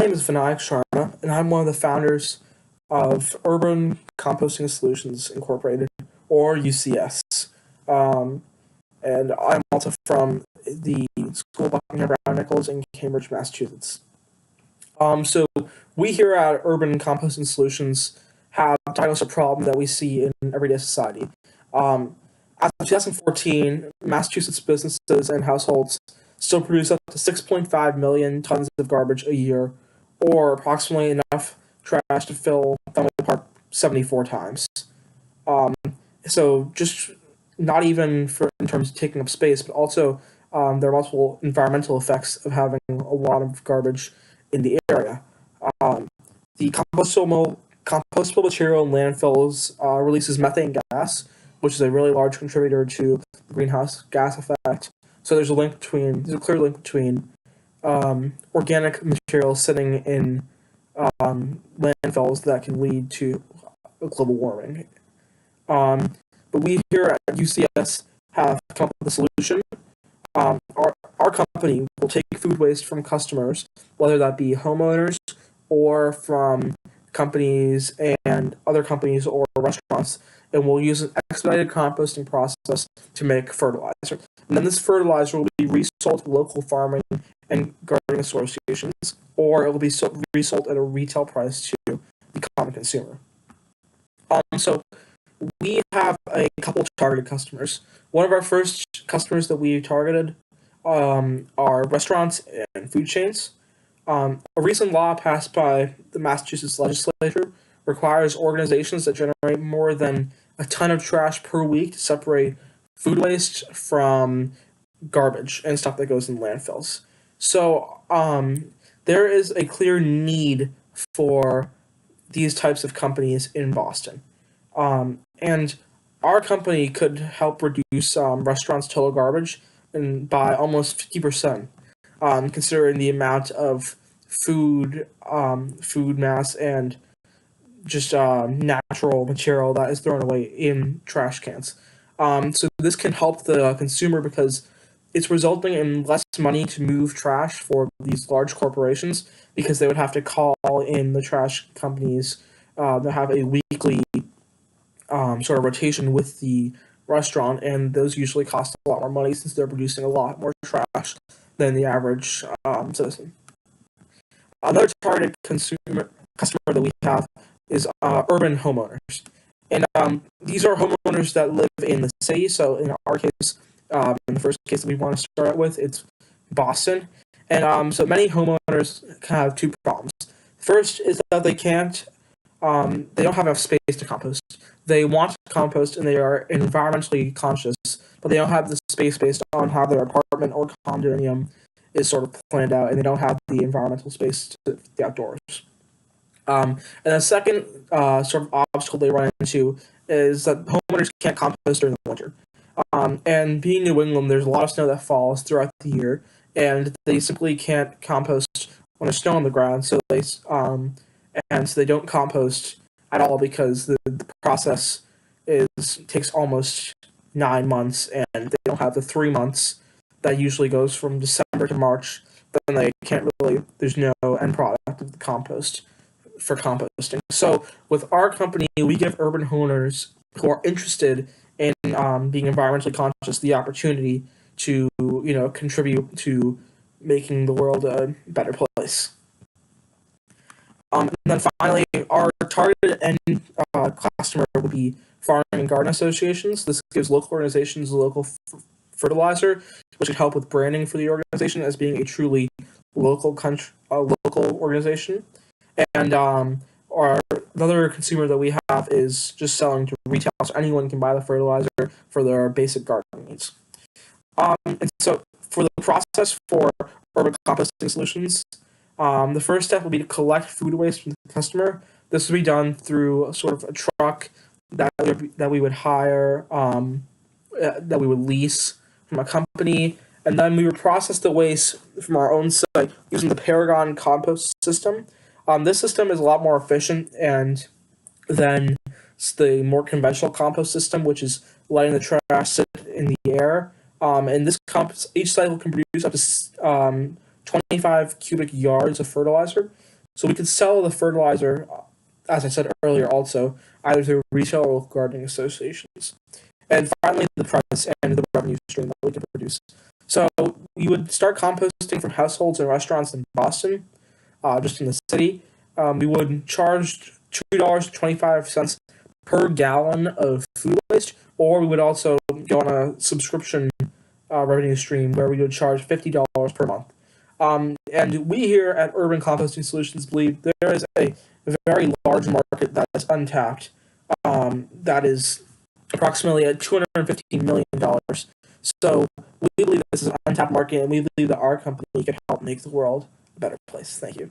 name is Vinayak Sharma, and I'm one of the founders of Urban Composting Solutions Incorporated, or UCS. Um, and I'm also from the School of Buckingham Brown Nichols in Cambridge, Massachusetts. So we here at Urban Composting Solutions have diagnosed a problem that we see in everyday society. As of 2014, Massachusetts businesses and households still produce up to 6.5 million tons of garbage a year, or approximately enough trash to fill Fenway Park 74 times. Um, so just not even for in terms of taking up space, but also there are multiple environmental effects of having a lot of garbage in the area. Um, the compostable material in landfills releases methane gas, which is a really large contributor to the greenhouse gas effect. So there's a clear link between organic material sitting in landfills that can lead to global warming. But we here at UCS have come up with a solution. Our company will take food waste from customers, whether that be homeowners or from companies and other companies or restaurants, and we'll use an expedited composting process to make fertilizer. And then this fertilizer will be resold to local farming and gardening associations, or it will be resold at a retail price to the common consumer. So we have a couple of targeted customers. One of our first customers that we targeted are restaurants and food chains. A recent law passed by the Massachusetts legislature requires organizations that generate more than a ton of trash per week to separate food waste from garbage and stuff that goes in landfills. So there is a clear need for these types of companies in Boston. And our company could help reduce restaurants' total garbage by almost 50%, considering the amount of food mass and just natural material that is thrown away in trash cans. So this can help the consumer because it's resulting in less money to move trash for these large corporations because they would have to call in the trash companies that have a weekly sort of rotation with the restaurant, and those usually cost a lot more money since they're producing a lot more trash than the average citizen. Another targeted customer that we have is urban homeowners. And these are homeowners that live in the city. So in our case, in the first case that we want to start out with, it's Boston. And so many homeowners have two problems. First is that they don't have enough space to compost. They want to compost and they are environmentally conscious, but they don't have the space based on how their apartment or condominium is sort of planned out, and they don't have the environmental space to the outdoors. And the second sort of obstacle they run into is that homeowners can't compost during the winter. And being New England, there's a lot of snow that falls throughout the year, and they simply can't compost when there's snow on the ground. So they don't compost at all because the process takes almost 9 months, and they don't have the 3 months that usually goes from December to March. Then they can't really. There's no end product of the compost for composting. So with our company, we give urban homeowners who are interested in being environmentally conscious the opportunity to contribute to making the world a better place. And then finally, our targeted end customer would be farming and garden associations. This gives local organizations a local fertilizer, which would help with branding for the organization as being a truly local organization. And another consumer that we have is just selling to retail, so anyone can buy the fertilizer for their basic gardening needs. And so for the process for urban composting solutions, the first step will be to collect food waste from the customer. This will be done through sort of a truck that we would hire, that we would lease from a company, and then we would process the waste from our own site using the Paragon compost system. This system is a lot more efficient than the more conventional compost system, which is letting the trash sit in the air. And each cycle can produce up to 25 cubic yards of fertilizer. So we could sell the fertilizer, as I said earlier, also either through retail or gardening associations. And finally, the price and the revenue stream that we can produce. So we would start composting from households and restaurants in Boston, just in the city. We would charge $2.25 per gallon of food waste, or we would also go on a subscription revenue stream where we would charge $50 per month. And we here at Urban Composting Solutions believe there is a very large market that is untapped. That is approximately at $250 million. So we believe this is an untapped market, and we believe that our company can help make the world a better place. Thank you.